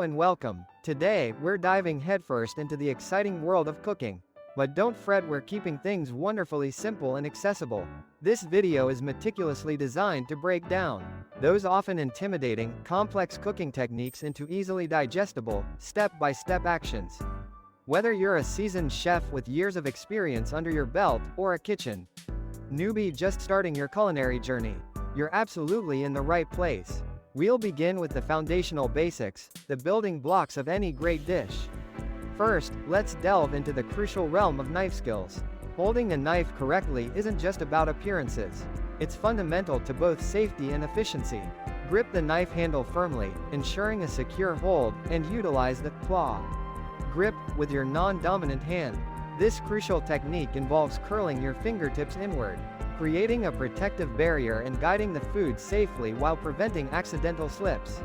And welcome. Today, we're diving headfirst into the exciting world of cooking. But don't fret, we're keeping things wonderfully simple and accessible. This video is meticulously designed to break down those often intimidating, complex cooking techniques into easily digestible, step-by-step actions. Whether you're a seasoned chef with years of experience under your belt, or a kitchen newbie just starting your culinary journey, you're absolutely in the right place. We'll begin with the foundational basics, the building blocks of any great dish. First, let's delve into the crucial realm of knife skills. Holding a knife correctly isn't just about appearances. It's fundamental to both safety and efficiency. Grip the knife handle firmly, ensuring a secure hold, and utilize the claw grip with your non-dominant hand. This crucial technique involves curling your fingertips inward, creating a protective barrier and guiding the food safely while preventing accidental slips.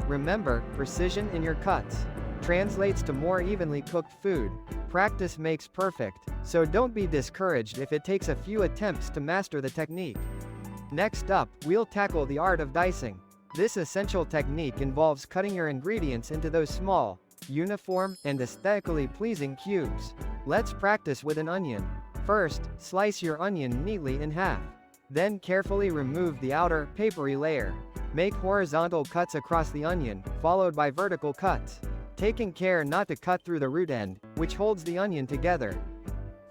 Remember, precision in your cuts translates to more evenly cooked food. Practice makes perfect, so don't be discouraged if it takes a few attempts to master the technique. Next up, we'll tackle the art of dicing. This essential technique involves cutting your ingredients into those small, uniform, and aesthetically pleasing cubes. Let's practice with an onion. First, slice your onion neatly in half. Then carefully remove the outer, papery layer. Make horizontal cuts across the onion, followed by vertical cuts, taking care not to cut through the root end, which holds the onion together.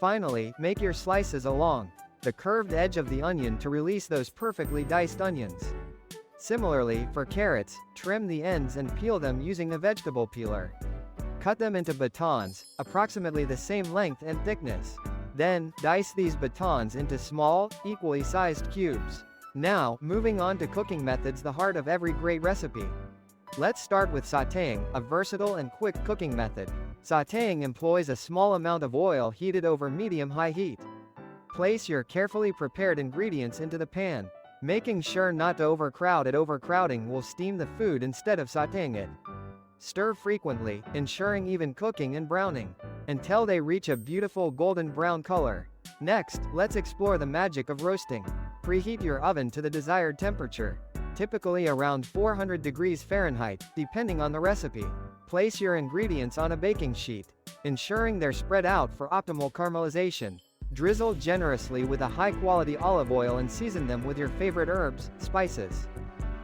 Finally, make your slices along the curved edge of the onion to release those perfectly diced onions. Similarly, for carrots, trim the ends and peel them using a vegetable peeler. Cut them into batons, approximately the same length and thickness. Then, dice these batons into small, equally sized cubes. Now, moving on to cooking methods, the heart of every great recipe. Let's start with sautéing, a versatile and quick cooking method. Sautéing employs a small amount of oil heated over medium-high heat. Place your carefully prepared ingredients into the pan, making sure not to overcrowd it. Overcrowding will steam the food instead of sautéing it. Stir frequently, ensuring even cooking and browning, until they reach a beautiful golden brown color. Next, let's explore the magic of roasting. Preheat your oven to the desired temperature, typically around 400 degrees Fahrenheit, depending on the recipe. Place your ingredients on a baking sheet, ensuring they're spread out for optimal caramelization. Drizzle generously with a high-quality olive oil and season them with your favorite herbs, spices,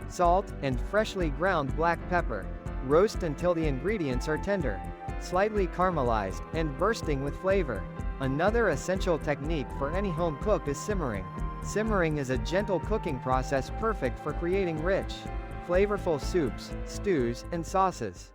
salt, and freshly ground black pepper. Roast until the ingredients are tender, slightly caramelized, and bursting with flavor. Another essential technique for any home cook is simmering. Simmering is a gentle cooking process perfect for creating rich, flavorful soups, stews, and sauces.